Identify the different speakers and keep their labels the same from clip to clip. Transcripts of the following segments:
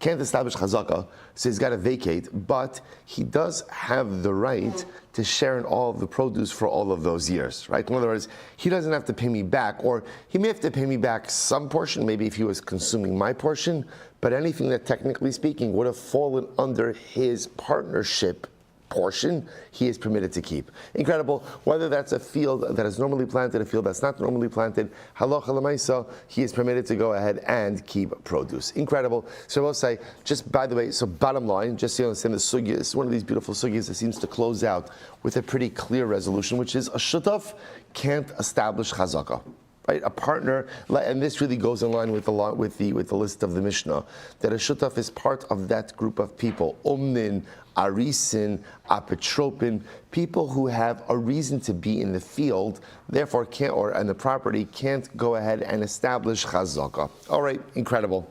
Speaker 1: can't establish chazaka, so he's got to vacate, but he does have the right to share in all of the produce for all of those years, right? In other words, he doesn't have to pay me back, or he may have to pay me back some portion, maybe if he was consuming my portion, but anything that technically speaking would have fallen under his partnership portion, he is permitted to keep. Incredible. Whether that's a field that is normally planted, a field that's not normally planted, halacha l'maisa, he is permitted to go ahead and keep produce. Incredible. So I will say, just by the way, so bottom line, just so you understand the sugya, it's one of these beautiful sugyas that seems to close out with a pretty clear resolution, which is a shutaf can't establish chazaka. Right, a partner, and this really goes in line with the list of the Mishnah, that a shutaf is part of that group of people, omnin, arisin, apotropin, people who have a reason to be in the field, therefore can't, and the property can't go ahead and establish chazaka. All right, incredible.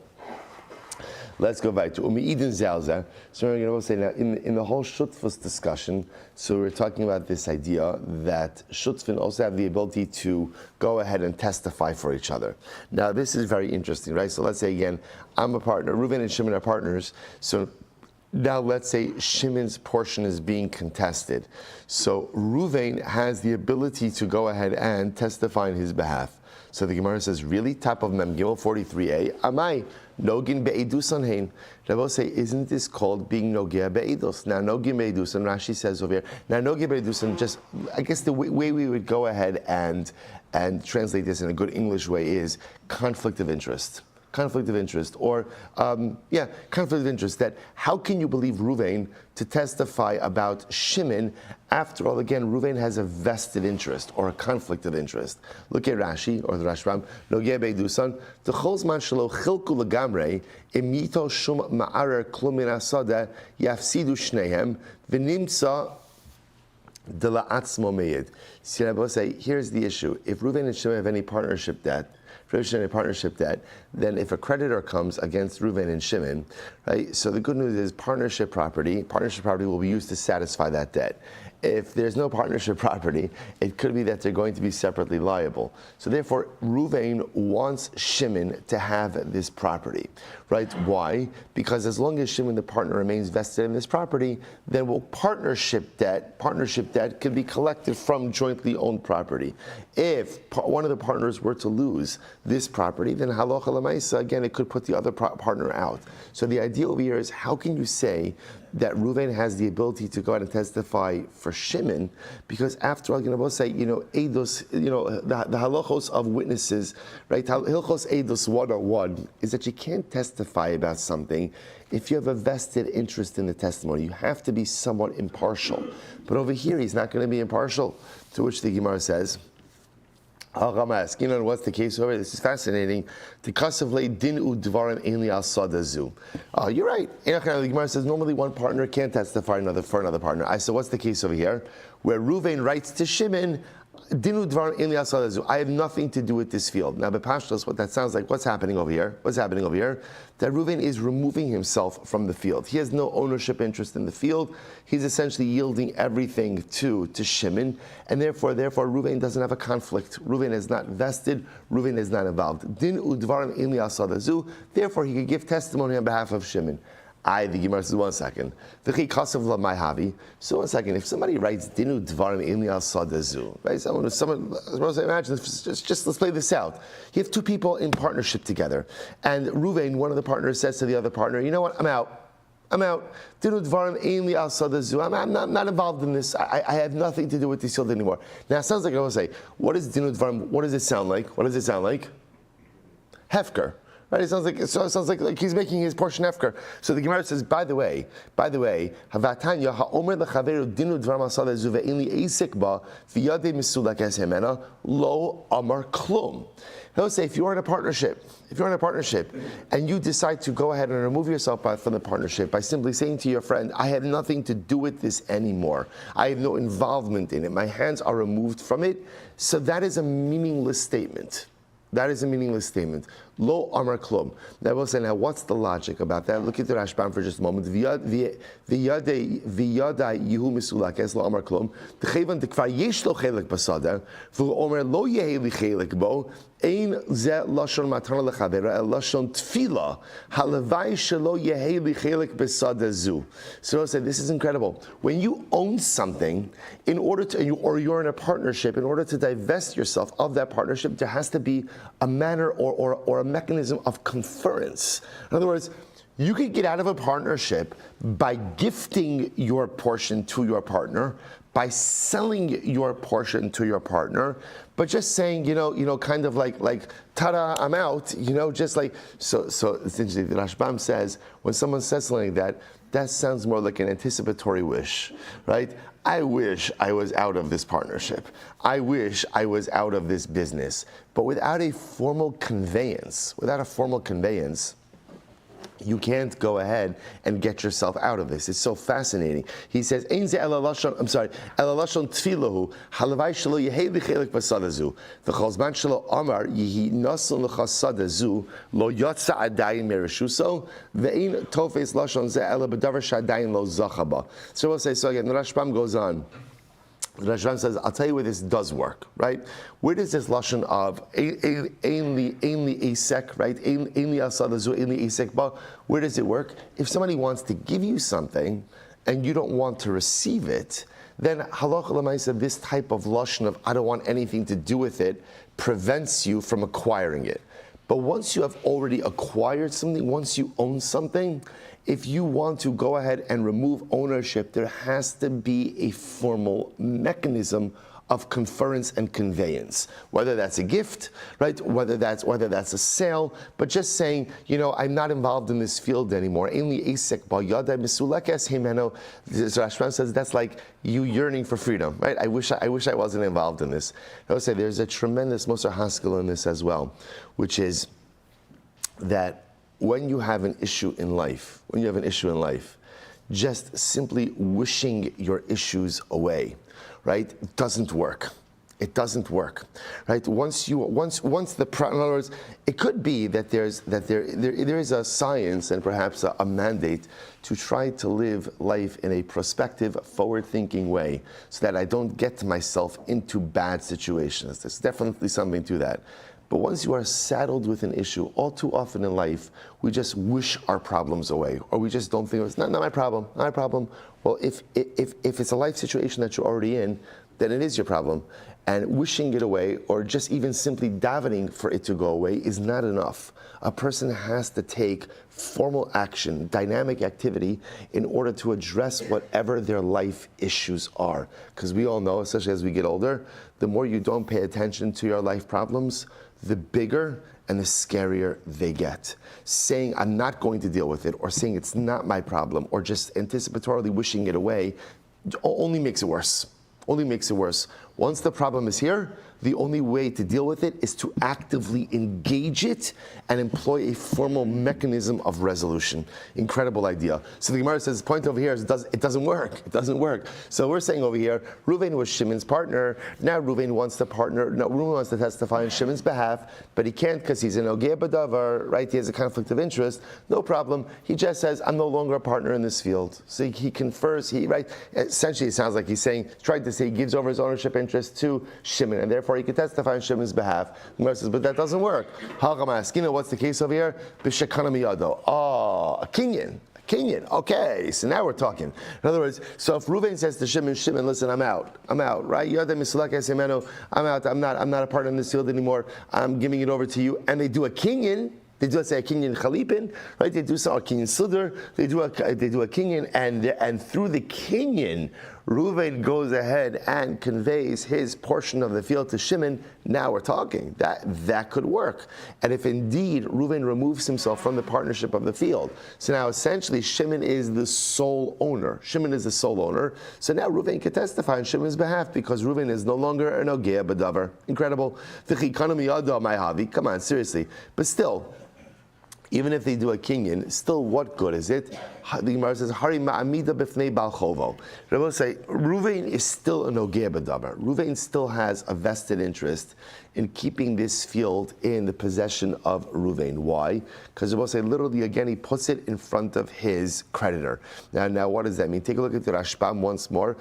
Speaker 1: Let's go back to Umi'idin Zalza. So we're going to say now, in the whole Shutfus discussion, so we're talking about this idea that Shutfin also have the ability to go ahead and testify for each other. Now this is very interesting, right? So let's say again, I'm a partner, Reuven and Shimon are partners, so now let's say Shimon's portion is being contested. So Reuven has the ability to go ahead and testify on his behalf. So the Gemara says, really? Top of Mem Gimel 43a, Amai, Nogin be'edus anhein. Rabbi say, isn't this called being Nogea be'edus? Now, Nogin be'edus, and Rashi says over here, now Nogea be'edus, and just, I guess the way we would go ahead and translate this in a good English way is conflict of interest. Conflict of interest, or conflict of interest. That how can you believe Reuven to testify about Shimon? After all, again, Reuven has a vested interest or a conflict of interest. Look at Rashi or the Rashbam. Nogeh beidusan the cholzman shelo chilku legamrei imito shum ma'arer klum min asada yafsidu shnehem v'nimtza de la'atzmo meyed. See, Rabbi say, here's the issue: if Reuven and Shimon have any partnership debt, then if a creditor comes against Reuven and Shimon, right? So the good news is partnership property will be used to satisfy that debt. If there's no partnership property, it could be that they're going to be separately liable. So therefore, Reuven wants Shimon to have this property, right? Why? Because as long as Shimon, the partner, remains vested in this property, then partnership debt can be collected from jointly owned property. If one of the partners were to lose this property, then halacha l'maisa, again, it could put the other partner out. So the idea over here is, how can you say that Reuven has the ability to go out and testify for Shimon? Because after all, we'll say, eidos, the halachos of witnesses, right? Hilchos eidos 101 is that you can't testify about something if you have a vested interest in the testimony. You have to be somewhat impartial. But over here, he's not going to be impartial. To which the Gemara says, what's the case over here? This is fascinating. The kasavle din udvarim enli al sadazu. You're right. The Gemara says normally one partner can't testify for another partner. I said, what's the case over here? Where Reuven writes to Shimon, din udvarim enli al sadazu. I have nothing to do with this field. Now, b'pashtos, what that sounds like, what's happening over here? That Reuven is removing himself from the field. He has no ownership interest in the field. He's essentially yielding everything to Shimon, and therefore Reuven doesn't have a conflict. Reuven is not vested. Reuven is not involved. Din udvarim imli asadazu. Therefore, he could give testimony on behalf of Shimon. The Gemara says, 1 second. So 1 second, if somebody writes Dinu Dvarim Imli Al Sadazu, right? Someone imagine, just let's play this out. You have two people in partnership together, and Reuven, one of the partners, says to the other partner, you know what, I'm out. Dinu Dvarim Imli Al Sadazu. I'm not involved in this. I have nothing to do with this field anymore. Now, it sounds like I will say, what is Dinu Dvarim? What does it sound like? Hefker. Right? It sounds like he's making his portion hefker. So the Gemara says, by the way, havatanya ha'omer lechaveru dinu dvar masada zuve'inli eisik ba v'yadei misulak es hemena lo amar klum. He'll say, if you're in a partnership, and you decide to go ahead and remove yourself from the partnership by simply saying to your friend, I have nothing to do with this anymore. I have no involvement in it. My hands are removed from it. So that is a meaningless statement. Lo amar klum. Now we'll say, now what's the logic about that? Look at the Rashbam for just a moment. V'yada yihu misulakes lo amar klum. T'chevan t'kvar yesh lo chelik basada. V'omer lo yehi li chelik bo. Ein ze lashon matana lechavera el lashon tefila halavai shelo yehi li chelik basada zu. So I said, this is incredible. When you own something, in order to, or you're in a partnership, in order to divest yourself of that partnership, there has to be a manner or a mechanism of conference. In other words, you could get out of a partnership by gifting your portion to your partner, by selling your portion to your partner, but just saying, kind of like, ta-da, I'm out, just like, so it's interesting, the Rashbam says, when someone says something like that, that sounds more like an anticipatory wish, right? I wish I was out of this partnership. I wish I was out of this business. But without a formal conveyance, you can't go ahead and get yourself out of this. It's so fascinating. He says, "Ein ze ela lashon tfilahu halavai shelo yehei lichelik basadazu v'chol zman shelo amar yehi nasun l'chasadazu lo yotza adayin mereshuso ve'ein tofes lashon ze ela b'davar shadayin lo zachaba." So we'll say, so again, the Rashbam goes on. The Rashbam says, I'll tell you where this does work, right? Where does this lashon of ainli asek, right? Ainli asadazu, ainli asek ba, where does it work? If somebody wants to give you something and you don't want to receive it, then halacha l'maisa, this type of lashon of I don't want anything to do with it prevents you from acquiring it. But once you have already acquired something, once you own something, if you want to go ahead and remove ownership, there has to be a formal mechanism of conference and conveyance. Whether that's a gift, right? Whether that's a sale, but just saying, I'm not involved in this field anymore. Rashbam says that's like you yearning for freedom, right? I wish I wasn't involved in this. I would say there's a tremendous Musar Haskell in this as well, which is that when you have an issue in life, just simply wishing your issues away, right? It doesn't work, right? In other words, it could be that there is a science and perhaps a mandate to try to live life in a prospective, forward-thinking way, so that I don't get myself into bad situations. There's definitely something to that. But once you are saddled with an issue, all too often in life, we just wish our problems away, or we just don't think it's not my problem, not my problem. Well, if it's a life situation that you're already in, then it is your problem. And wishing it away, or just even simply davening for it to go away, is not enough. A person has to take formal action, dynamic activity, in order to address whatever their life issues are. Because we all know, especially as we get older, the more you don't pay attention to your life problems, the bigger and the scarier they get. Saying I'm not going to deal with it, or saying it's not my problem, or just anticipatorily wishing it away, only makes it worse. Once the problem is here, the only way to deal with it is to actively engage it and employ a formal mechanism of resolution. Incredible idea. So the Gemara says, the point over here is it doesn't work. So we're saying over here, Reuven was Shimon's partner. Now Reuven wants to testify on Shimon's behalf, but he can't because he's an Ogeh B'davar, right? He has a conflict of interest. No problem. He just says, I'm no longer a partner in this field. So he confers, right? Essentially, it sounds like he's trying to say he gives over his ownership interest to Shimon, and therefore he could testify on Shimon's behalf. Gemara says, but that doesn't work. What's the case over here? B'shekana miyado. A kinyan. Okay, so now we're talking. In other words, so if Reuven says to Shimon, listen, I'm out, right? I'm out. I'm not a partner in this field anymore. I'm giving it over to you. And they do a kinyan. They do, let's say, a kinyan chalipin, right? They do some kinyan sudr. They do a kinyan, and through the kinyan, Reuven goes ahead and conveys his portion of the field to Shimon. Now we're talking. That could work. And if indeed Reuven removes himself from the partnership of the field, so now essentially Shimon is the sole owner. So now Reuven can testify on Shimon's behalf because Reuven is no longer an Ogeh B'davar. Incredible. Come on, seriously. But still, even if they do a kinyan, still what good is it? The Gemara says, Hari ma'amida b'fnei bal chovo. Rabbi say, Reuven is still an Ogeh B'davar. Reuven still has a vested interest in keeping this field in the possession of Ruvain. Why? Because it will say literally again, he puts it in front of his creditor. Now what does that mean? Take a look at the Rashbam once more.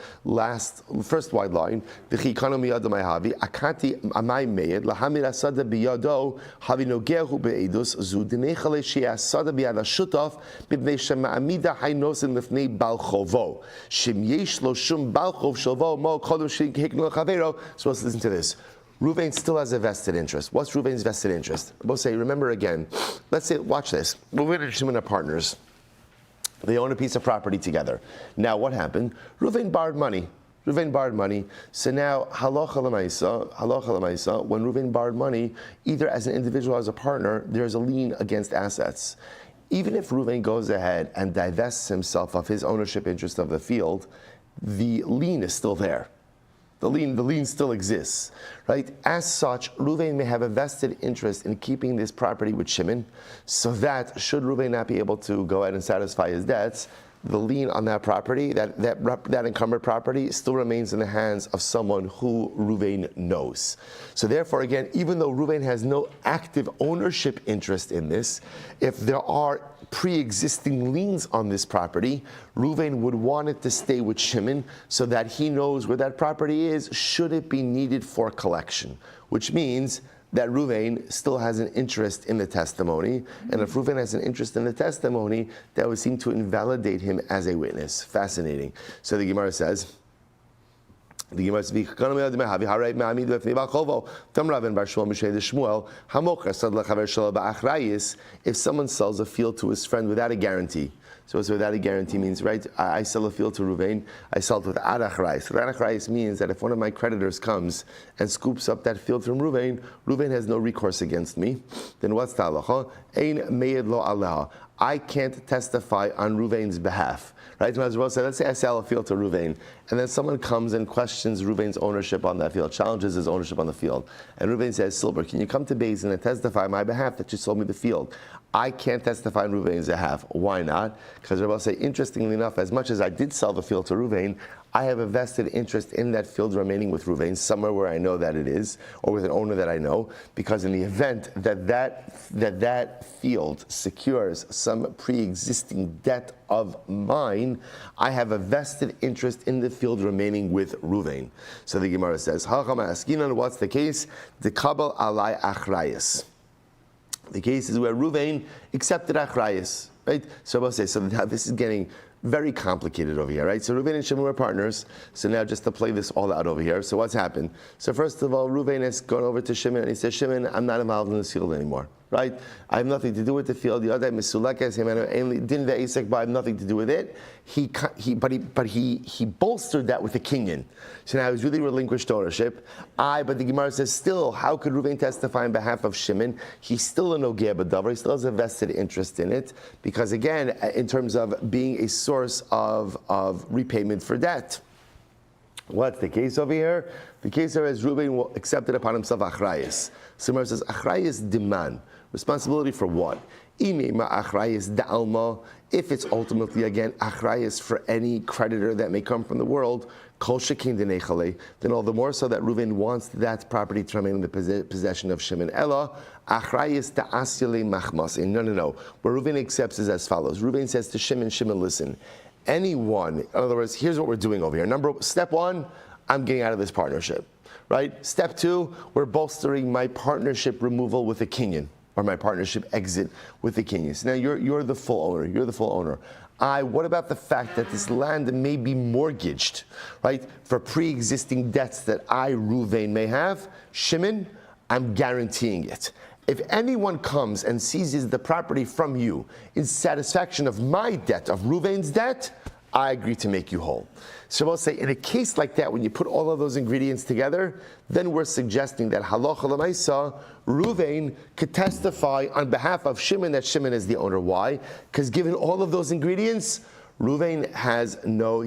Speaker 1: First wide line. V'chikanu miyado ma'havi akati amay meyed lahamir asada biyado havi nogehu be'edus zu dinechale she'asada biyad hashutaf b'bnei shema'amida haynosin lifnei bal chovo shem yesh lo shum bal chov shalvo mo kodem shehiknu l'chavero. So let's listen to this. Ruvain still has a vested interest. What's Ruvain's vested interest? We'll say, remember again, let's say, watch this. Ruvain and Shimon are partners. They own a piece of property together. Now, what happened? Ruvain borrowed money. So now, halacha l'maisa, when Ruvain borrowed money, either as an individual or as a partner, there's a lien against assets. Even if Ruvain goes ahead and divests himself of his ownership interest of the field, the lien is still there. The lien still exists, right? As such, Ruvain may have a vested interest in keeping this property with Shimon, so that should Ruvain not be able to go ahead and satisfy his debts, the lien on that property, that encumbered property, still remains in the hands of someone who Ruvain knows. So therefore, again, even though Ruvain has no active ownership interest in this, if there are pre-existing liens on this property, Ruvain would want it to stay with Shimon so that he knows where that property is should it be needed for collection, which means that Ruvain still has an interest in the testimony, and if Ruvain has an interest in the testimony, that would seem to invalidate him as a witness. Fascinating. So the Gemara says, if someone sells a field to his friend without a guarantee, so without a guarantee means, right, I sell a field to Ruvain, I sell it without achrayis. Without achrayis means that if one of my creditors comes and scoops up that field from Ruvain, Ruvain has no recourse against me. Then what's the halacha? Ein meyed lo aleha. I can't testify on Ruvain's behalf. Right? Let's say I sell a field to Ruvain, and then someone comes and questions Ruvain's ownership on that field, challenges his ownership on the field. And Ruvain says, Silber, can you come to Beis Din and testify on my behalf that you sold me the field? I can't testify on Ruvain's behalf. Why not? Because Rabbi say, interestingly enough, as much as I did sell the field to Ruvain, I have a vested interest in that field remaining with Ruvain, somewhere where I know that it is, or with an owner that I know, because in the event that field secures some pre-existing debt of mine, I have a vested interest in the field remaining with Ruvain. So the Gemara says, what's the case? The kabal alai achrayis. The case is where Ruvain accepted achrayis, right? So I'll say, so now this is getting very complicated over here, right? So Ruvain and Shimon were partners. So now just to play this all out over here. So what's happened? So first of all, Ruvain has gone over to Shimon and he says, Shimon, I'm not involved in this field anymore, right? I have nothing to do with the field. The other misulekes, didn't ve'isek, but I have nothing to do with it. He bolstered that with a kinyan. So now he's really relinquished ownership. But the Gemara says, still, how could Ruvain testify on behalf of Shimon? He's still a nogeh b'davar. He still has a vested interest in it, because again, in terms of being a source of repayment for debt. What's the case over here? The case here is Ruvain accepted upon himself achrayis. So Gemara says, achrayis diman. Responsibility for what? If it's ultimately, again, achrayis for any creditor that may come from the world, kol shekin denechale, then all the more so that Ruvain wants that property to remain in the possession of Shimon. Ella, achrayis ta'asyale machmasin. No. What Ruvain accepts is as follows. Ruvain says to Shimon, listen, anyone, in other words, here's what we're doing over here. Step one, I'm getting out of this partnership, right? Step two, we're bolstering my partnership removal with a kinyan, or my partnership exit with the kinyan. So now you're the full owner. What about the fact that this land may be mortgaged, right, for pre-existing debts that I, Ruvain, may have? Shimon, I'm guaranteeing it. If anyone comes and seizes the property from you in satisfaction of my debt, of Ruvain's debt, I agree to make you whole. So I'll say, in a case like that, when you put all of those ingredients together, then we're suggesting that halacha l'maisa, Ruvain could testify on behalf of Shimon that Shimon is the owner. Why? Because given all of those ingredients, Ruvain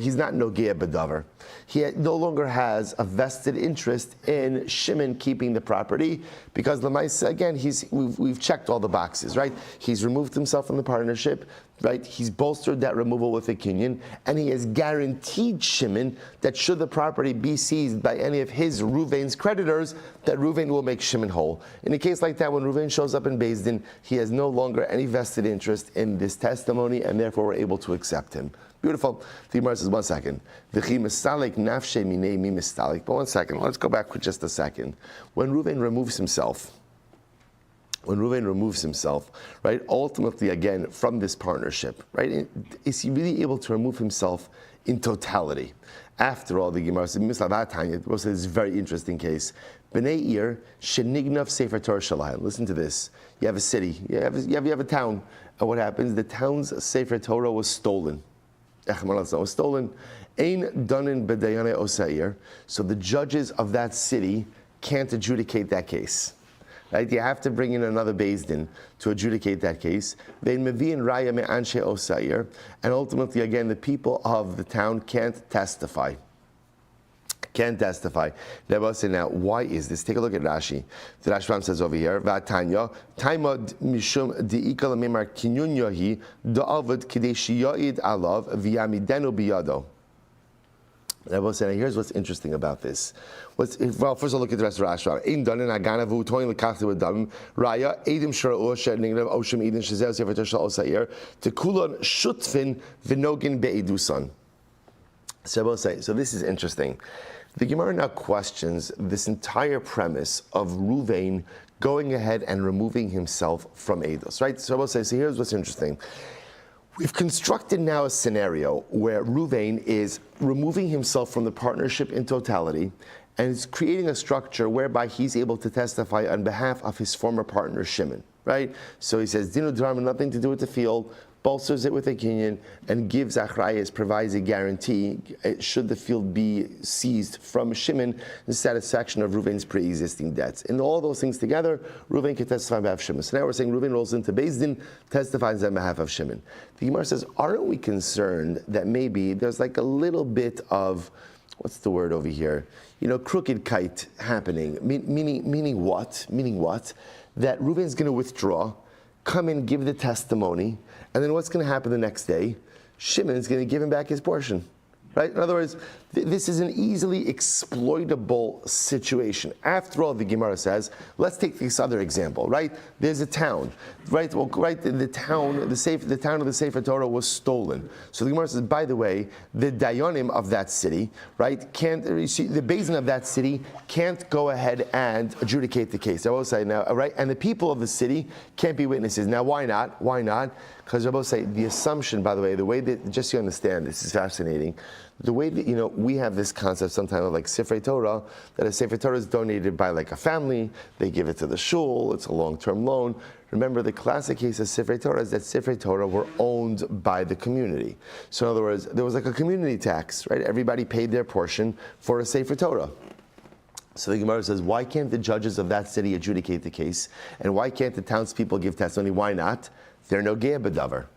Speaker 1: he's not nogeh b'davar. He no longer has a vested interest in Shimon keeping the property, because l'maisa, again, we've checked all the boxes, right? He's removed himself from the partnership. right? He's bolstered that removal with a kinyan, and he has guaranteed Shimon that should the property be seized by any of his Ruvain's creditors, that Ruvain will make Shimon whole. In a case like that, when Ruvain shows up in Beis Din, he has no longer any vested interest in this testimony, and therefore we're able to accept him. Beautiful. The Gemara says, 1 second. But 1 second, let's go back for just a second. When Ruvain removes himself, right, ultimately, again, from this partnership, right, is he really able to remove himself in totality? After all, the Gemara says, this is a very interesting case. B'nai Ir, shenignav sefer Torah shalayim. Listen to this. You have a city, you have a town, and what happens? The town's sefer Torah was stolen. Was stolen. Ein danin b'dayane osair. So the judges of that city can't adjudicate that case. Right? You have to bring in another Beis Din to adjudicate that case. And ultimately, again, the people of the town can't testify. Now, why is this? Take a look at Rashi. The Rashbam says over here, V'atanya, Taimad mishum di'ikal mimar kinyun yahi, da'avad kidei shiya'id alav, v'yamidenu biyado. Rabbi said, here's what's interesting about this. First of all, look at the rest of Rashi. In danin agana v'utoin l'kachti v'dam raya edim shara'u she'nignav oshim edin shezeh sefer Torah osair tekulon shutfin v'nogin be'edusan. So this is interesting. The Gemara now questions this entire premise of Ruvain going ahead and removing himself from Eidos, right? So here's what's interesting. We've constructed now a scenario where Ruvain is removing himself from the partnership in totality and is creating a structure whereby he's able to testify on behalf of his former partner Shimon, right? So he says, Dinu Dharma, nothing to do with the field, bolsters it with a kinyan, and gives achrayas, provides a guarantee, should the field be seized from Shimon, the satisfaction of Ruvain's pre-existing debts. And all those things together, Ruvain can testify on behalf of Shimon. So now we're saying Ruvain rolls into Beis Din, testifies on behalf of Shimon. The Gemara says, aren't we concerned that maybe there's like a little bit of, what's the word over here? Crooked kite happening. Meaning what? That Ruvain's going to withdraw, come and give the testimony, and then what's going to happen the next day? Shimon is going to give him back his portion. Right? In other words, this is an easily exploitable situation. After all, the Gemara says, let's take this other example, right? There's a town, right? Well, right, the town of the Sefer Torah was stolen. So the Gemara says, by the way, the Dayanim of that city, right, the Beis Din of that city can't go ahead and adjudicate the case. I will say now, right? And the people of the city can't be witnesses. Now, why not? Because Rabbi say the assumption, by the way, the way that, just so you understand, this is fascinating, the way that, we have this concept sometimes of like Sefer Torah, that a Sefer Torah is donated by like a family, they give it to the shul, it's a long-term loan. Remember, the classic case of Sefer Torah is that Sefer Torah were owned by the community. So in other words, there was like a community tax, right? Everybody paid their portion for a Sefer Torah. So the Gemara says, why can't the judges of that city adjudicate the case? And why can't the townspeople give testimony? Why not? They're no gei b'davar.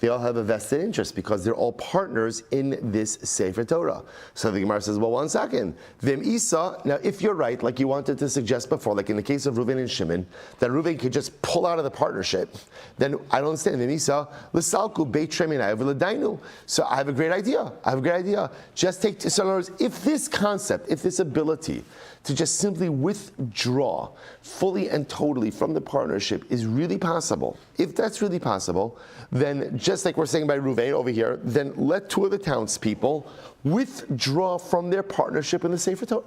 Speaker 1: They all have a vested interest because they're all partners in this Sefer Torah. So the Gemara says, well, 1 second. Vim Isa, now if you're right, like you wanted to suggest before, like in the case of Reuven and Shimon, that Reuven could just pull out of the partnership, then I don't understand. Vim Isa, l'salku beit sheminai v'ledainu. So I have a great idea. Just take, so in other words, if this concept, if this ability to just simply withdraw fully and totally from the partnership is really possible, if that's really possible, then just like we're saying by Ruvain over here, then let 2 of the townspeople withdraw from their partnership in the Sefer Torah.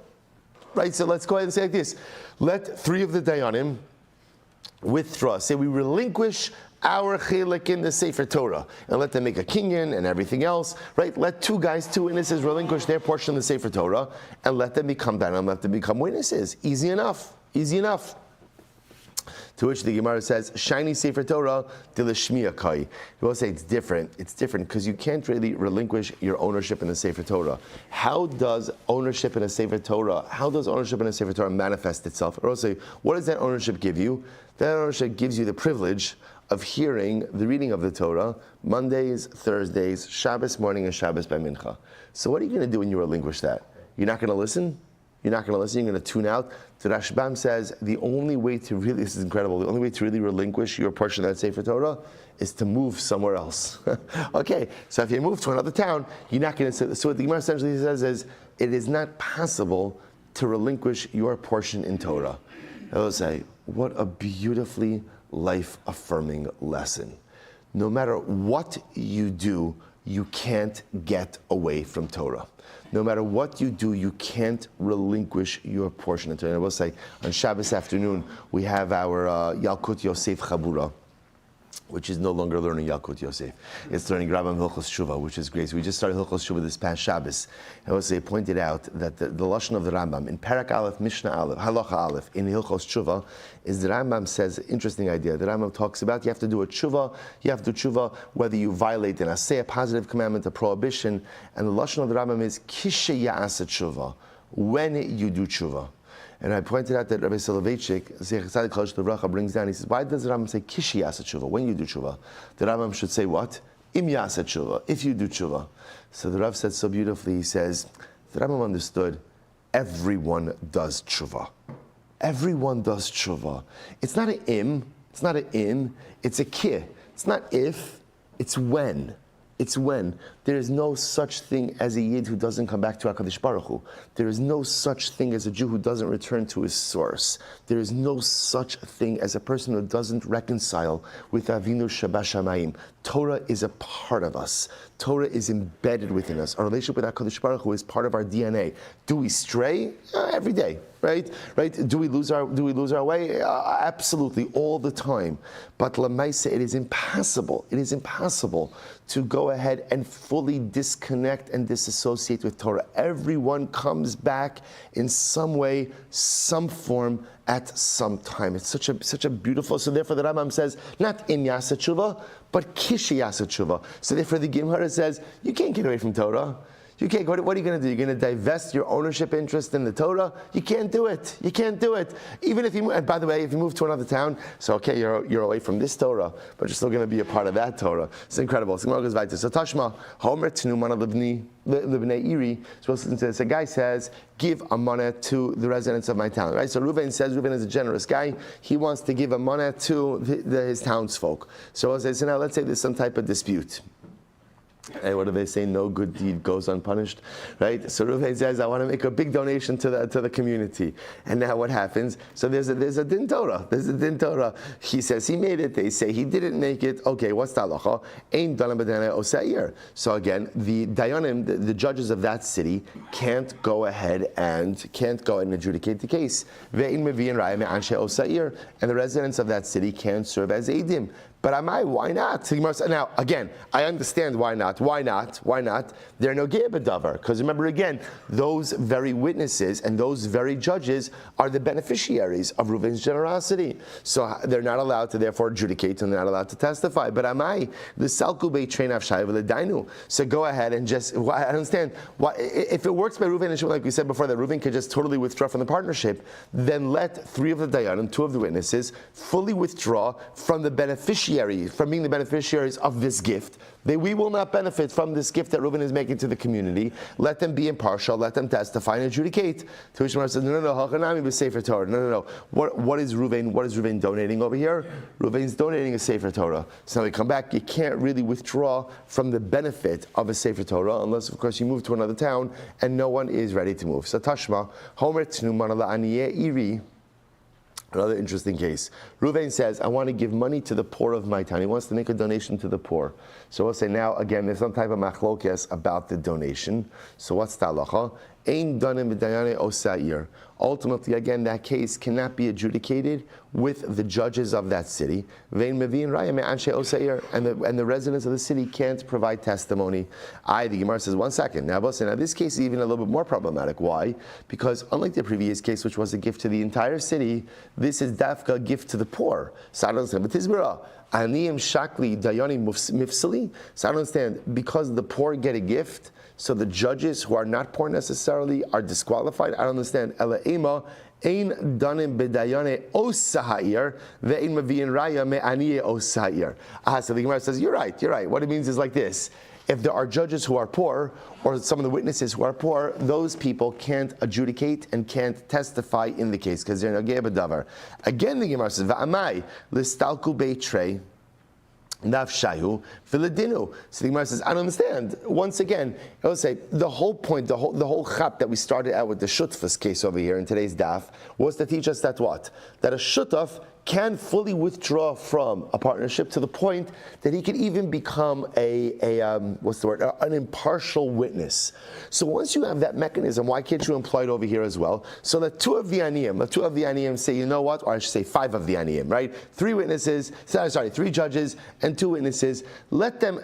Speaker 1: Right, so let's go ahead and say like this. Let 3 of the Dayanim withdraw. Say we relinquish our chilek in the Sefer Torah and let them make a kinyan and everything else, right? Let 2 witnesses relinquish their portion of the Sefer Torah and let them become Dayanim, let them become witnesses. Easy enough. To which the Gemara says, shiny Sefer Torah, dilishmiya kai. You will say it's different because you can't really relinquish your ownership in the Sefer Torah. How does ownership in a Sefer Torah manifest itself? Or also, what does that ownership give you? That ownership gives you the privilege of hearing the reading of the Torah Mondays, Thursdays, Shabbos morning, and Shabbos by Mincha. So what are you going to do when you relinquish that? You're not going to listen? you're not going to listen, you're going to tune out. The Rashbam says the only way to really, this is incredible, the only way to really relinquish your portion of that Sefer Torah is to move somewhere else. Okay, so if you move to another town, you're not going to, so what the Gemara essentially says is, it is not possible to relinquish your portion in Torah. I will say, what a beautifully life-affirming lesson. No matter what you do, you can't get away from Torah. No matter what you do, you can't relinquish your portion of Torah. And I will say, on Shabbos afternoon, we have our Yalkut Yosef Chabura, which is no longer learning Yalkut Yosef. It's learning Rambam Hilchos Tshuva, which is great. So we just started Hilchos Tshuva this past Shabbos. And I say, pointed out that the Lashon of the Rambam, in Parak Aleph, Mishnah Aleph, Halacha Aleph, in Hilchos Tshuva, is the Rambam says, interesting idea. The Rambam talks about you have to do a tshuva, you have to do tshuva whether you violate an aseh, a positive commandment, a prohibition. And the Lashon of the Rambam is Kishe Ya'asa Tshuva, when you do tshuva. And I pointed out that Rabbi Soloveitchik, Zechat Chodesh Levracha, brings down, he says, why does the Rambam say Kishi Yasa Tshuva, when you do tshuva? The Rambam should say what? Im Yasa Tshuva, if you do tshuva. So the Rav said so beautifully, he says, the Rambam understood, everyone does tshuva. Everyone does tshuva. It's not an im, it's a ki. It's not if, it's when. It's when. There is no such thing as a Yid who doesn't come back to HaKadosh Baruch Hu. There is no such thing as a Jew who doesn't return to his source. There is no such thing as a person who doesn't reconcile with Avinu Shabashamayim. Torah is a part of us. Torah is embedded within us. Our relationship with HaKadosh Baruch Hu is part of our DNA. Do we stray? Every day, right? Do we lose our way? Absolutely, all the time. But Lamaisa, it is impossible to go ahead and fully disconnect and disassociate with Torah. Everyone comes back in some way, some form, at some time. It's such a beautiful, so therefore the Rambam says, not im yasa tshuva, but kishi yasa tshuva. So therefore the Gemara says, you can't get away from Torah. You can't. What are you going to do? You're going to divest your ownership interest in the Torah? You can't do it. You can't do it. Even if you, and by the way, if you move to another town, so okay, you're away from this Torah, but you're still going to be a part of that Torah. It's incredible. So goes weiter. So Tashma, Homer Tnumana Livnei Iri. So listen to this. A guy says, give a money to the residents of my town. Right. So Reuven says, Reuven is a generous guy. He wants to give a money to his townsfolk. So I say, so now let's say there's some type of dispute. And what do they say? No good deed goes unpunished, right? So Reuven says, I want to make a big donation to the community. And now what happens? So there's a din Torah. There's a din Torah. He says he made it. They say he didn't make it. Okay, what's the halacha? Ein dalam b'danei osa'ir. So again, the dayanim, the judges of that city, can't go ahead and adjudicate the case. Ve'in mevi'in raya me'anshe osa'ir. And the residents of that city can't serve as eidim. But why not? Now, again, I understand why not. Why not? They're no ge'badavar. Because remember, again, those very witnesses and those very judges are the beneficiaries of Reuven's generosity. So they're not allowed to therefore adjudicate and they're not allowed to testify. But the salku be'trein avshai v'ledainu. So go ahead and just, I understand. Why, if it works by Reuven and Shmuel, like we said before, that Reuven could just totally withdraw from the partnership, then let 3 of the dayanim, 2 of the witnesses, fully withdraw from the beneficiary, from being the beneficiaries of this gift. We will not benefit from this gift that Reuven is making to the community. Let them be impartial, let them testify and adjudicate. To which Gemara says, no, Sefer Torah. No. What is Reuven donating over here? Reuven's donating a Sefer Torah. So now we come back, you can't really withdraw from the benefit of a Sefer Torah unless, of course, you move to another town and no one is ready to move. So Tashma, Homer Tnuman la'aniyeh iri. Another interesting case. Reuven says, I want to give money to the poor of my town. He wants to make a donation to the poor. So we'll say now, again, there's some type of machlokes about the donation. So what's the halacha? Ein danim b'dayane osa'ir. Ultimately, again, that case cannot be adjudicated with the judges of that city. Vein mevi'in raya me'anshe osa'ir. And the residents of the city can't provide testimony. The Gemara says, 1 second. Now this case is even a little bit more problematic. Why? Because unlike the previous case, which was a gift to the entire city, this is dafka a gift to the poor. So I don't understand. But tizbira, aniyim shakli dayani mifsali. So I don't understand. Because the poor get a gift, so the judges who are not poor necessarily are disqualified. I don't understand. Ela ema Ein danim bedayane osahair ve'in maviin raya me'aniye osahair. So the Gemara says, you're right. What it means is like this. If there are judges who are poor, or some of the witnesses who are poor, those people can't adjudicate and can't testify in the case because they're nageh b'davar. Again, the Gemara says, "Va'amai listalku beitrei nafshayu v'ledinu." So the Gemara says, "I don't understand." Once again, I will say the whole point, the whole chap that we started out with the shutfus case over here in today's daf was to teach us that what? That a shutaf can fully withdraw from a partnership to the point that he can even become an impartial witness. So once you have that mechanism, why can't you employ it over here as well? So that two of the aniyim say, you know what, or I should say 5 of the aniyim, right? 3 judges and 2 witnesses. Let them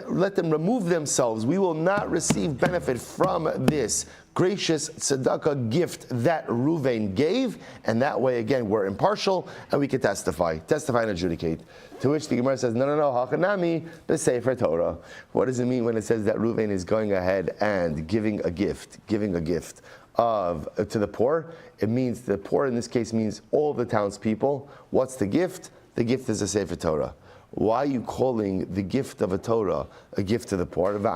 Speaker 1: remove themselves. We will not receive benefit from this gracious tzedakah gift that Ruvain gave, and that way again we're impartial and we can testify and adjudicate. To which the Gemara says, no, hachanami b'sefer Torah. What does it mean when it says that Ruvain is going ahead and giving a gift to the poor? It means the poor in this case means all the townspeople. What's the gift? The gift is a sefer Torah. Why are you calling the gift of a Torah a gift to the poor? So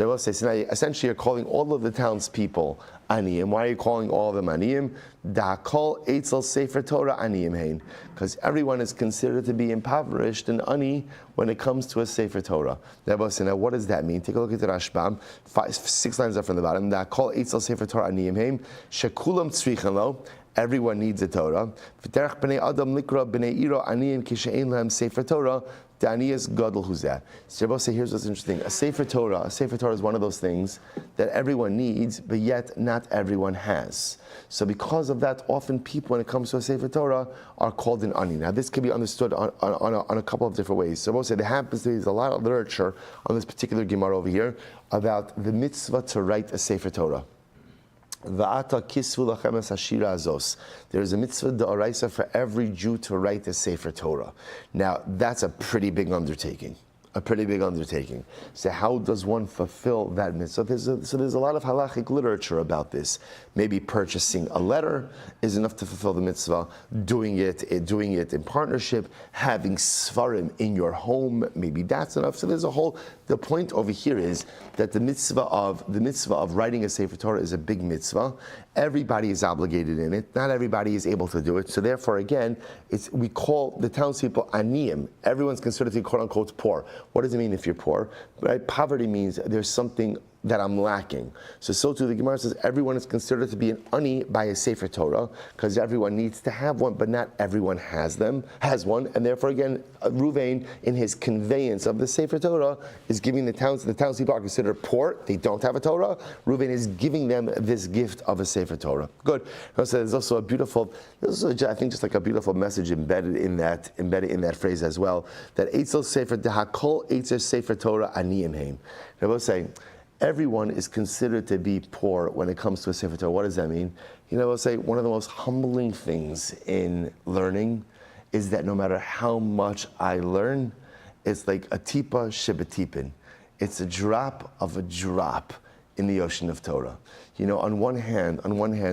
Speaker 1: I will say, so essentially you're calling all of the townspeople aniyim. Why are you calling all of them aniyim? Da'kol eitzel sefer Torah aniyim hein. Because everyone is considered to be impoverished and ani when it comes to a sefer Torah. Now what does that mean? Take a look at the Rashbam, 6 lines up from the bottom. Da'kol eitzel sefer Torah aniyim hein. Shekulam tzrichen lo. Everyone needs a Torah. V'terach b'nei adam likra b'nei iro aniyim kishe'ein lahem sefer Torah. Daniyas gadol huzeh. So Rabbi say, here's what's interesting. A sefer Torah is one of those things that everyone needs, but yet not everyone has. So because of that, often people, when it comes to a sefer Torah, are called an ani. Now this can be understood on a couple of different ways. So Rabbi say, there happens to be a lot of literature on this particular Gemara over here about the mitzvah to write a sefer Torah. Va'ata kisvu lachem es hashira azos. There is a mitzvah d'oraisa for every Jew to write a sefer Torah. Now that's a pretty big undertaking. So how does one fulfill that mitzvah? So there's a lot of halachic literature about this. Maybe purchasing a letter is enough to fulfill the mitzvah. Doing it in partnership, having svarim in your home, maybe that's enough. So there's the point over here is that the mitzvah of writing a sefer Torah is a big mitzvah. Everybody is obligated in it. Not everybody is able to do it. So therefore, again, we call the townspeople aniyim. Everyone's considered to be quote unquote poor. What does it mean if you're poor? Right? Poverty means there's something that I'm lacking. So too the Gemara says everyone is considered to be an ani by a sefer Torah because everyone needs to have one, but not everyone has one, and therefore again, Ruvain in his conveyance of the sefer Torah is giving the townspeople are considered poor. They don't have a Torah. Ruvain is giving them this gift of a sefer Torah. Good. So there's also I think just like a beautiful message embedded in that phrase as well. That eitzel sefer dehakol eitzel sefer Torah aniyim heim. I will say, everyone is considered to be poor when it comes to a sefer Torah. What does that mean? We'll say one of the most humbling things in learning is that no matter how much I learn, it's like a tipa shebetipin. It's a drop of a drop in the ocean of Torah. On one hand,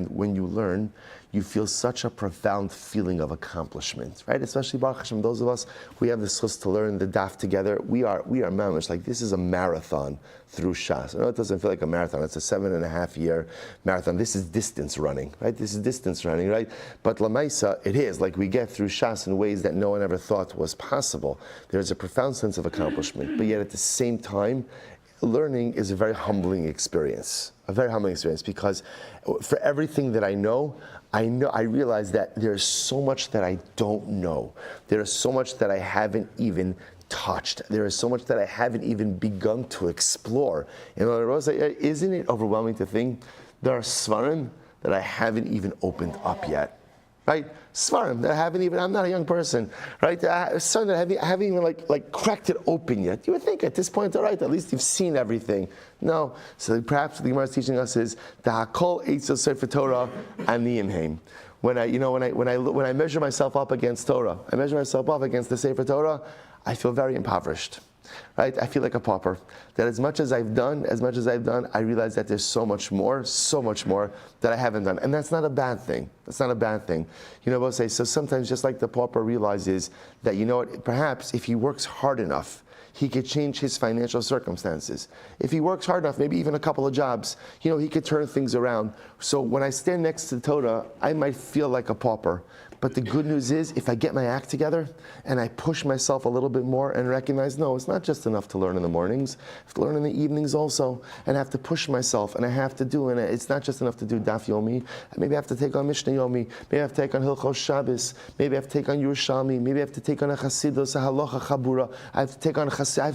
Speaker 1: when you learn, you feel such a profound feeling of accomplishment, right? Especially Baruch Hashem, those of us who have the schus to learn the daf together, we are mamish. Like this is a marathon through Shas. I know it doesn't feel like a marathon; it's a 7.5 year marathon. This is distance running, right? But Lamaisa, it is like we get through Shas in ways that no one ever thought was possible. There's a profound sense of accomplishment, but yet at the same time, learning is a very humbling experience. Because for everything that I realize that there's so much that I don't know. There is so much that I haven't even touched. There is so much that I haven't even begun to explore. Isn't it overwhelming to think there are svarim that I haven't even opened up yet? Right? Svarim that I haven't even, I'm not a young person, right? Svarim that I haven't even like cracked it open yet. You would think at this point, all right, at least you've seen everything. No. So perhaps what the Gemara is teaching us is the hakol eitzel sefer Torah aniyim heim. When I measure myself up against Torah, I measure myself up against the sefer Torah, I feel very impoverished. right? I feel like a pauper. That as much as I've done, I realize that there's so much more that I haven't done. And that's not a bad thing. That's not a bad thing. You know, we'll say, so sometimes just like the pauper realizes that, you know what, perhaps if he works hard enough, he could change his financial circumstances. If he works hard enough, maybe even a couple of jobs, you know, he could turn things around. So when I stand next to the Torah, I might feel like a pauper. But the good news is, if I get my act together and I push myself a little bit more and recognize, no, it's not just enough to learn in the mornings. I have to learn in the evenings also. And I have to push myself, and I have to do, and it's not just enough to do Daf Yomi. Maybe I have to take on Mishnah Yomi. Maybe I have to take on Hilchos Shabbos. Maybe I have to take on Yerushalmi. Maybe I have to take on a Chasidus, a Halacha Chabura. I have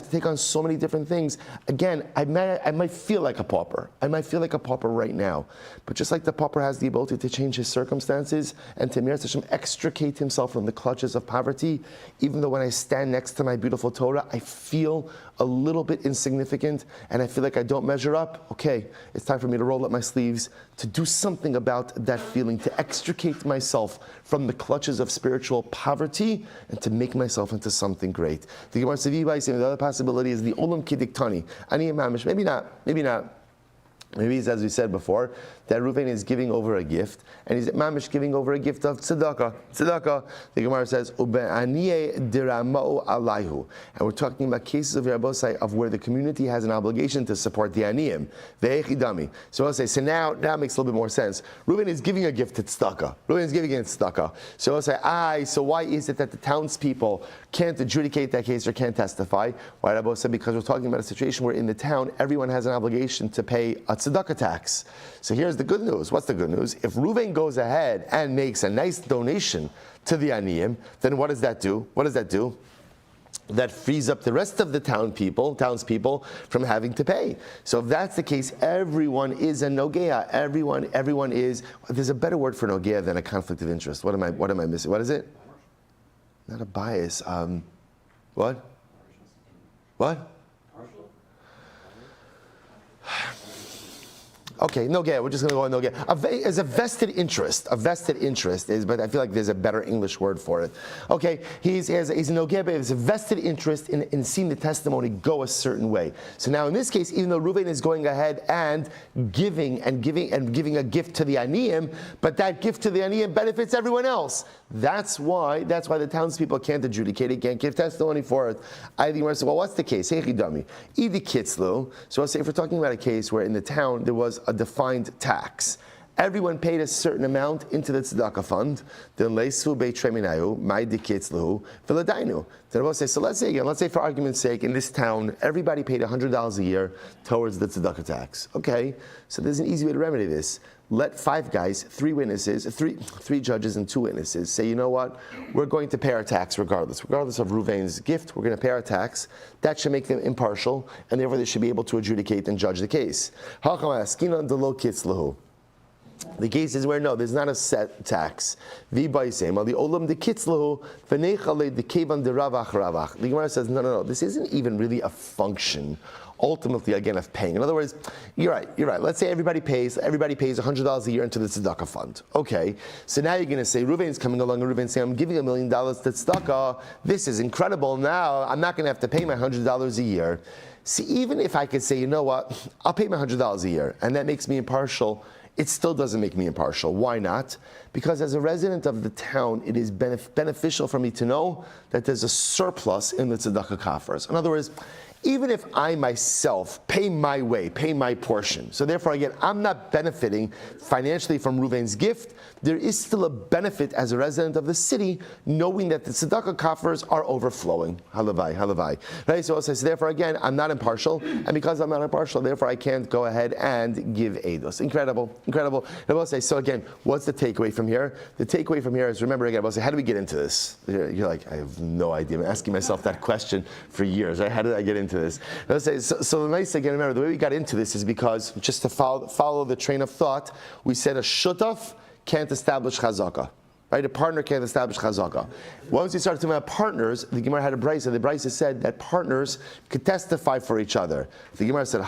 Speaker 1: to take on so many different things. Again, I might feel like a pauper. I might feel like a pauper right now. But just like the pauper has the ability to change his circumstances and to Mir Hashem extricate himself from the clutches of poverty, even though when I stand next to my beautiful Torah, I feel a little bit insignificant and I feel like I don't measure up. Okay, it's time for me to roll up my sleeves, to do something about that feeling, to extricate myself from the clutches of spiritual poverty and to make myself into something great. The Gemara says, the other possibility is the Olam Kidiktani. Ani Mamish, maybe not. Maybe it's, as we said before, that Reuven is giving over a gift, and he's mamish giving over a gift of tzedakah. Tzedakah, the Gemara says, ube'aniyeh dirama'u alayhu. And we're talking about cases of Rabbosai of where the community has an obligation to support the aniyim. Ve'echidami. So I'll say, so now that makes a little bit more sense. Reuven is giving a gift to tzedakah. Reuven is giving it tzedakah. So I'll say, so why is it that the townspeople can't adjudicate that case or can't testify? Why Rabbosai? Because we're talking about a situation where in the town, everyone has an obligation to pay a tzedakah tax. So here's the good news. What's the good news? If Reuven goes ahead and makes a nice donation to the aniyim, then what does that do? That frees up the rest of the townspeople from having to pay. So if that's the case, everyone is a nogea. Everyone is. There's a better word for nogea than a conflict of interest. What am I missing? What is it? Not a bias. What? Okay, nogea. We're just going to go on nogea. Is a vested interest. A vested interest is, but I feel like there's a better English word for it. Okay, he's a nogea, but it's a vested interest in seeing the testimony go a certain way. So now in this case, even though Reuven is going ahead and giving a gift to the aniyim, but that gift to the aniyim benefits everyone else. That's why the townspeople can't adjudicate it, can't give testimony for it. I think we're saying, well, what's the case? Hey, Chidami. Idi kitzlu. So I'll say if we're talking about a case where in the town there was a defined tax. Everyone paid a certain amount into the tzedakah fund. Then leisu beitreminayu ma'idi kitzlu v'ladainu. Then we'll say, so let's say for argument's sake, in this town, everybody paid $100 a year towards the tzedakah tax. Okay, so there's an easy way to remedy this. Let 5 guys, 3 witnesses, three judges and 2 witnesses say, you know what, we're going to pay our tax regardless of Reuven's gift, we're going to pay our tax. That should make them impartial, and therefore they should be able to adjudicate and judge the case. The case is where no, there's not a set tax. The Gemara says, no, this isn't even really a function, ultimately, again, of paying. In other words, you're right. Let's say everybody pays $100 a year into the tzedakah fund. Okay, so now you're going to say, Reuven's coming along, and Reuven's saying, I'm giving $1 million to tzedakah. This is incredible. Now I'm not going to have to pay my $100 a year. See, even if I could say, you know what, I'll pay my $100 a year, and that makes me impartial, it still doesn't make me impartial. Why not? Because as a resident of the town, it is beneficial for me to know that there's a surplus in the tzedakah coffers. In other words, even if I myself pay my way, pay my portion, so therefore again, I'm not benefiting financially from Reuven's gift, there is still a benefit as a resident of the city, knowing that the tzedakah coffers are overflowing. Halavai. Right? So therefore again, I'm not impartial, and because I'm not impartial, therefore I can't go ahead and give eidos. Incredible. I will say, so again, what's the takeaway from here? The takeaway from here is, remember again, I will say, how do we get into this? You're like, I have no idea. I'm asking myself that question for years. Right? How did I get into this? Let's say, so the nice thing, again, remember, the way we got into this is because, just to follow the train of thought, we said a shutaf can't establish chazakah. right? A partner can't establish chazaka. Once we started talking about partners, the Gemara had a brisa. The brisa said that partners could testify for each other. The Gemara said,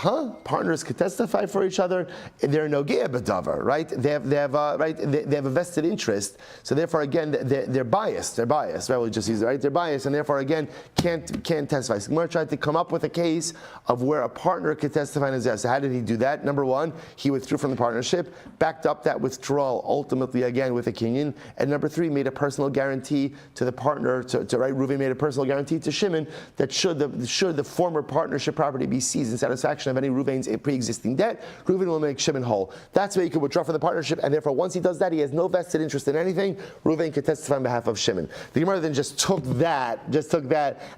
Speaker 1: partners could testify for each other? They're no ge'eh b'davar, right? They have a vested interest. So therefore, again, they're biased. They're biased, right? We'll just use it, right? They're biased, and therefore, again, can't testify. So the Gemara tried to come up with a case of where a partner could testify in his death. So how did he do that? Number one, he withdrew from the partnership, backed up that withdrawal ultimately again with a kinyan, and number three, made a personal guarantee to the partner, right? Reuven made a personal guarantee to Shimon that should the former partnership property be seized in satisfaction of any Reuven's pre-existing debt, Reuven will make Shimon whole. That's where he could withdraw from the partnership, and therefore once he does that, he has no vested interest in anything. Reuven could testify on behalf of Shimon. The Gemara then just took that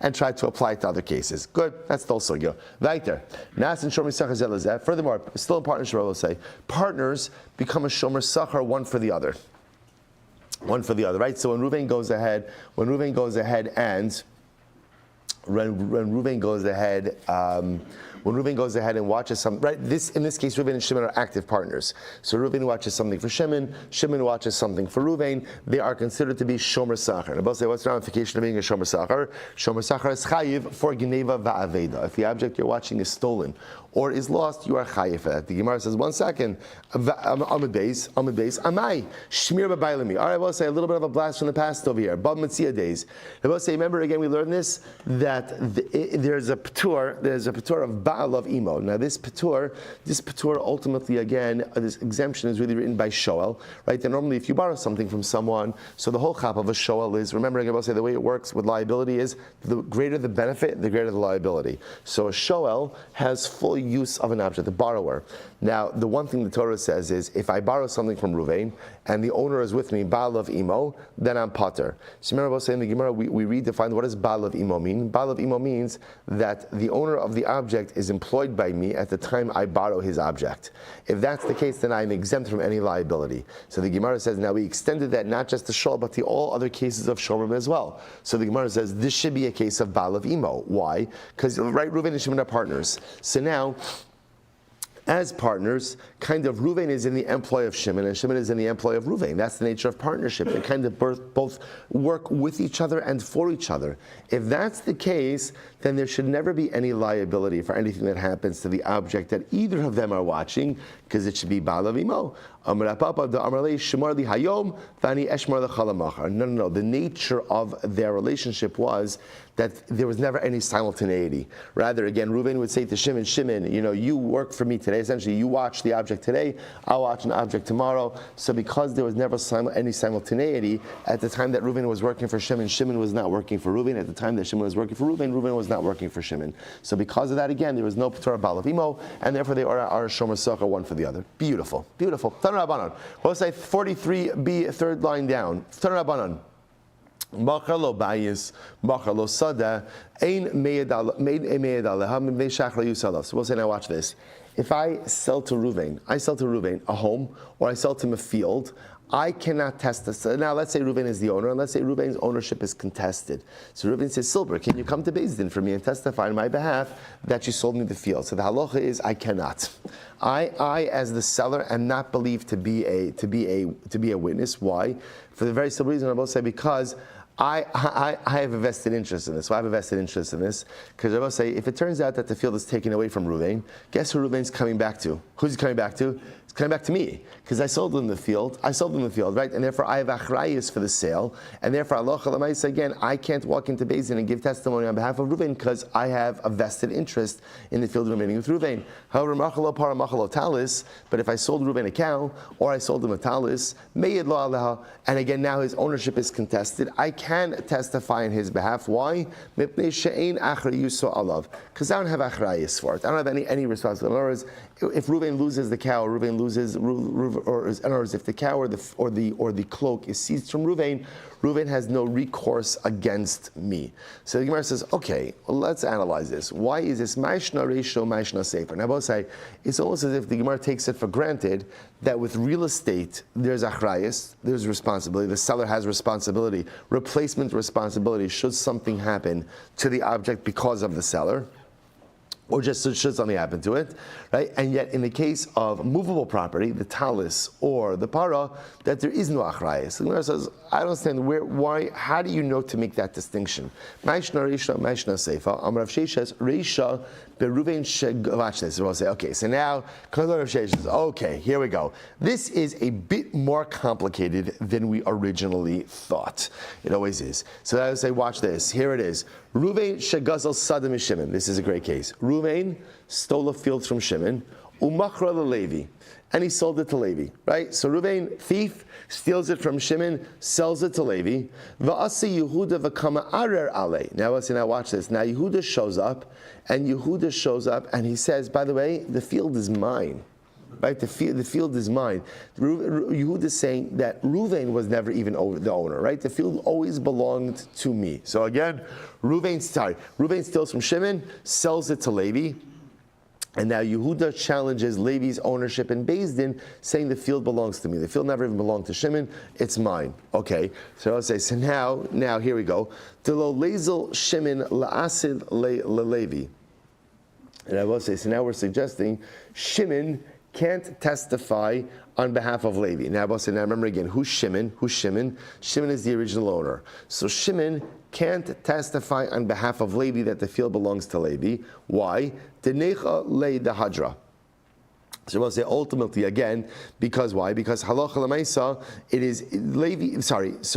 Speaker 1: and tried to apply it to other cases. Good, that's the whole sugya. Weiter. Nas and Shomer Sachar Zelazeh. Furthermore, still in partnership, I will say, partners become a Shomer Sachar one for the other. One for the other, right? So when Reuven goes ahead and watches some, right? In this case, Reuven and Shimon are active partners. So Reuven watches something for Shimon watches something for Reuven. They are considered to be Shomer Sachar. And I'll say, what's the ramification of being a Shomer Sachar? Shomer Sachar is chayiv for Geneva va'aveda. If the object you're watching is stolen or is lost, you are chayiv for that. The Gemara says, 1 second, Amud Beis, Amai, Shmir b'bailami. All right, we'll say a little bit of a blast from the past over here. Bab Metzia days. I will say, remember again, we learned this, that there's a patur of Baal of Imo. Now this patur ultimately again, this exemption is really written by Shoel, right? And normally if you borrow something from someone, so the whole chap of a Shoel is, remember again, I will say the way it works with liability is, the greater the benefit, the greater the liability. So a Shoel has full use of an object, the borrower. Now, the one thing the Torah says is, if I borrow something from Ruvain, and the owner is with me, Baal of Imo, then I'm Pater. So remember, I was saying in the Gemara, we redefined what does Baal of Imo mean? Baal of Imo means that the owner of the object is employed by me at the time I borrow his object. If that's the case, then I'm exempt from any liability. So the Gemara says, now we extended that not just to Shol, but to all other cases of Shomer as well. So the Gemara says, this should be a case of Baal of Imo. Why? Because, right, Reuven and Shimon are partners. So now, as partners, kind of Reuven is in the employ of Shimon, and Shimon is in the employ of Reuven. That's the nature of partnership. They kind of both work with each other and for each other. If that's the case, then there should never be any liability for anything that happens to the object that either of them are watching, because it should be Baal of Imo. No. The nature of their relationship was that there was never any simultaneity. Rather, again, Reuven would say to Shimon, you work for me today. Essentially, you watch the object today, I'll watch an object tomorrow. So because there was never any simultaneity, at the time that Reuven was working for Shimon, Shimon was not working for Reuven. At the time that Shimon was working for Reuven, Reuven was not working for Shimon. So because of that, again, there was no Torah Baal of Imo, and therefore they are Shomer Sachar one for the other. Beautiful. Tanur Rabbanan. We'll say 43b, third line down. Tanur Rabbanan. Machar lo bayis, machar lo sada, ein meyed aleha mivnei shachar yusalav. So we'll say, now watch this. If I sell to Reuven a home, or I sell to him a field, I cannot test this. Now let's say Reuven is the owner, and let's say Reuven's ownership is contested. So Reuven says, Silber, can you come to Beis Din for me and testify on my behalf that you sold me the field? So the halacha is, I cannot. I as the seller am not believed to be a witness. Why? For the very simple reason I will say, because I have a vested interest in this. So I have a vested interest in this because I will say, if it turns out that the field is taken away from Reuven, guess who Reuven's coming back to? Who's he coming back to? It's coming back to me because I sold him the field. Right? And therefore I have achrayus for the sale. And therefore Allah Chalamayis, again, I can't walk into Beis Din and give testimony on behalf of Reuven because I have a vested interest in the field remaining with Reuven. However, machalo para machalo talis. But if I sold Reuven a cow or I sold him a talis, meyed lo aleha, and again now his ownership is contested, I can testify on his behalf. Why? Because I don't have achrayus for it. I don't have any responsibility. In other words, if Reuven loses the cow, Reuven loses, or in other words, if the cow or the cloak is seized from Reuven, Reuven has no recourse against me. So the Gemara says, okay, well, let's analyze this. Why is this Maishna Reisho, Maishna Sefer? Now, I will say, it's almost as if the Gemara takes it for granted that with real estate, there's achrayus, there's responsibility, the seller has responsibility, replacement responsibility should something happen to the object because of the seller. or just should something happen to it, right? And yet, in the case of movable property, the talis or the para, that there is no achrayus. So the Gemara says, I don't understand why. How do you know to make that distinction? Ma'ishna reisha, ma'ishna seifa. Amar Rav Sheshes reisha beruven sheg. Watch this. We'll say, okay. So now, Rav Sheshes. Okay, here we go. This is a bit more complicated than we originally thought. It always is. So I would say, watch this. Here it is. Ruvain shegazal sadam Shimon. This is a great case. Ruvain stole a field from Shimon. Umachra Levi, and he sold it to Levi, right? So Ruvain, thief, steals it from Shimon, sells it to Levi. Va'asi Yehuda v'kama arer alei. Now watch this. Now Yehuda shows up, and he says, by the way, the field is mine. Right, the field is mine. Yehuda is saying that Ruvain was never even the owner. Right, the field always belonged to me. So again, Ruvain steals from Shimon, sells it to Levi. And now Yehuda challenges Levi's ownership in Beis Din, saying the field belongs to me. The field never even belonged to Shimon. It's mine. Okay. So I'll say. So now here we go. Delo lezel Shimon la'asid leLevi. And I will say. So now we're suggesting Shimon can't testify on behalf of Levi. Now remember again, who's Shimon? Shimon is the original owner. So Shimon can't testify on behalf of Levi that the field belongs to Levi. Why? Denecha le dehadra. So we'll say ultimately again, because why? Because halacha l'maisa, it is Levi.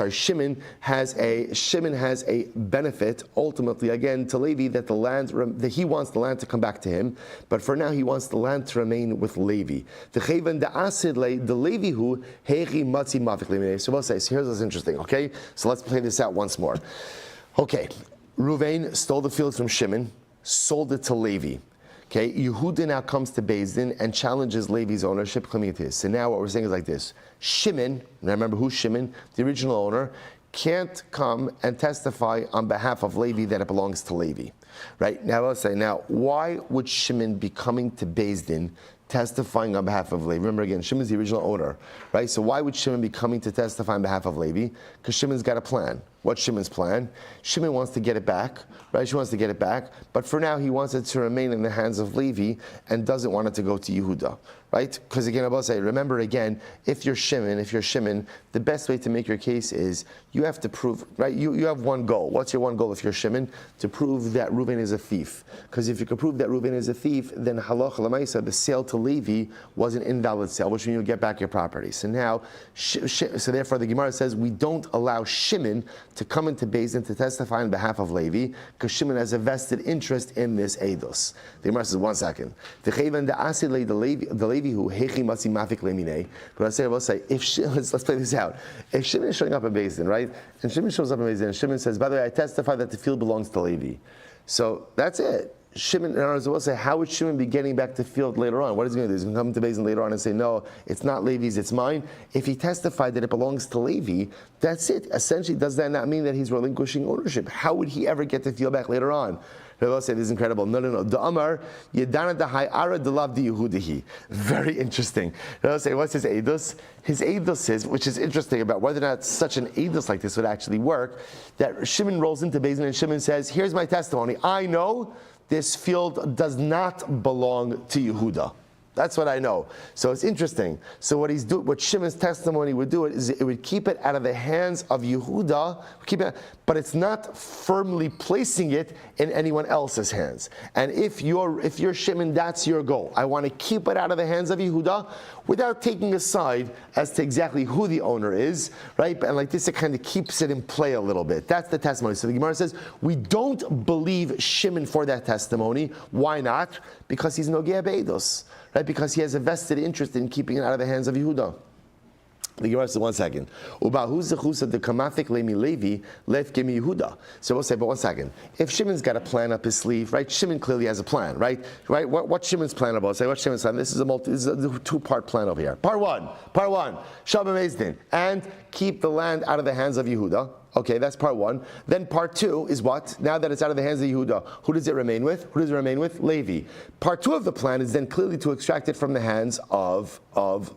Speaker 1: Shimon has a benefit ultimately again to Levi that he wants the land to come back to him, but for now he wants the land to remain with Levi. The Levi who heichi matzi mavik. So we'll say. So here's what's interesting. Okay, so let's play this out once more. Okay, Ruvain stole the field from Shimon, sold it to Levi. Okay, Yehuda now comes to Beis Din and challenges Levi's ownership, claiming it is. So now what we're saying is like this. Shimon, now remember who's Shimon, the original owner, can't come and testify on behalf of Levi that it belongs to Levi. Right? Now I'll say, why would Shimon be coming to Beis Din testifying on behalf of Levi? Remember again, Shimon's the original owner, right? So why would Shimon be coming to testify on behalf of Levi? Because Shimon's got a plan. What's Shimon's plan? Shimon wants to get it back, right? She wants to get it back, but for now he wants it to remain in the hands of Levi and doesn't want it to go to Yehuda, right? Because again, I will say, remember again, if you're Shimon, the best way to make your case is you have to prove, right? You have one goal. What's your one goal if you're Shimon? To prove that Reuven is a thief. Because if you can prove that Reuven is a thief, then halacha l'maisa, the sale to Levi was an invalid sale, which means you'll get back your property. So now, so therefore the Gemara says we don't allow Shimon to come into Beis Din to testify on behalf of Levi, because Shimon has a vested interest in this eidos. The Gemara says, 1 second. The Levi who hechi matzi mafik lemine. But I will say, let's play this out. If Shimon is showing up in Beis Din, right, and Shimon shows up in Beis Din, and Shimon says, by the way, I testify that the field belongs to Levi. So that's it. Shimon, in other words, will say, how would Shimon be getting back the field later on? What is he going to do? He's going to come to Beis Din later on and say, no, it's not Levi's, it's mine. If he testified that it belongs to Levi, that's it. Essentially, does that not mean that he's relinquishing ownership? How would he ever get the field back later on? They will say, this is incredible. No. The Amar, Yedana Dahai Ara Delav Di Yehudahi. Very interesting. They will say, what's his edus? His edus is, which is interesting about whether or not such an edus like this would actually work, that Shimon rolls into Beis Din and Shimon says, here's my testimony. I know this field does not belong to Yehuda. That's what I know. So it's interesting. So what Shimon's testimony would do is it would keep it out of the hands of Yehuda, but it's not firmly placing it in anyone else's hands. And if you're Shimon, that's your goal. I want to keep it out of the hands of Yehuda without taking a side as to exactly who the owner is, right? And like this, it kind of keeps it in play a little bit. That's the testimony. So the Gemara says, we don't believe Shimon for that testimony. Why not? Because he's Nogea Beidos. Right, because he has a vested interest in keeping it out of the hands of Yehuda. The Gemara says, 1 second. So we'll say, but 1 second. If Shimon's got a plan up his sleeve, right? Shimon clearly has a plan, right? What's Shimon's plan about? Say, what's Shimon's plan? This is a two-part plan over here. Part one, Shabbat Beis Din, and keep the land out of the hands of Yehuda. Okay, that's part one. Then part two is what? Now that it's out of the hands of Yehuda, who does it remain with? Levi. Part two of the plan is then clearly to extract it from the hands of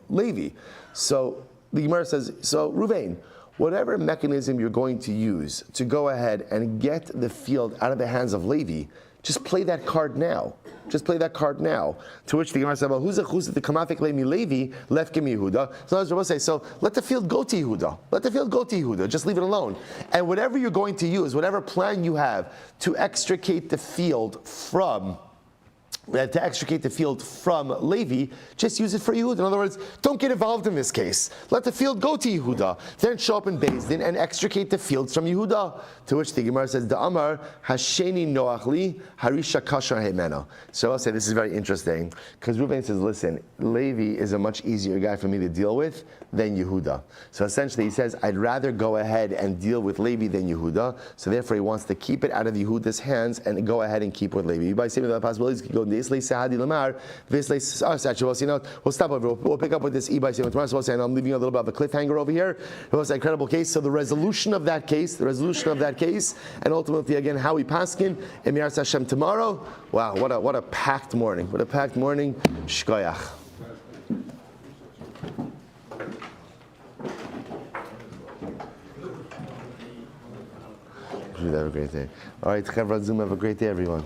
Speaker 1: Levi. So the Gemara says, so Ruvain, whatever mechanism you're going to use to go ahead and get the field out of the hands of Levi, just play that card now. Just play that card now. To which the Gemara said, well, who's the kamafik le'mi Levi left Gim Yehuda? So as Rabbi say, so let the field go to Yehuda. Let the field go to Yehuda. Just leave it alone. And whatever you're going to use, whatever plan you have to extricate the field from Levi, just use it for Yehuda. In other words, don't get involved in this case. Let the field go to Yehuda. Then show up in Beis Din and extricate the fields from Yehuda. To which the Gemara says, Da'amar hasheni noachli harisha kashar hemena. So I'll say this is very interesting because Reuven says, listen, Levi is a much easier guy for me to deal with than Yehuda. So essentially he says, I'd rather go ahead and deal with Levi than Yehuda. So therefore he wants to keep it out of Yehuda's hands and go ahead and keep with Levi. By saying that possibilities could go we'll stop over. We'll pick up with this tomorrow. So I'm leaving you a little bit of a cliffhanger over here. It was an incredible case. So the resolution of that case, and ultimately again how we paskin in Miras Hashem tomorrow. Wow, what a packed morning. What a packed morning. Shkoyach. Have a great day. All right, Chevron Zoom. Have a great day, everyone.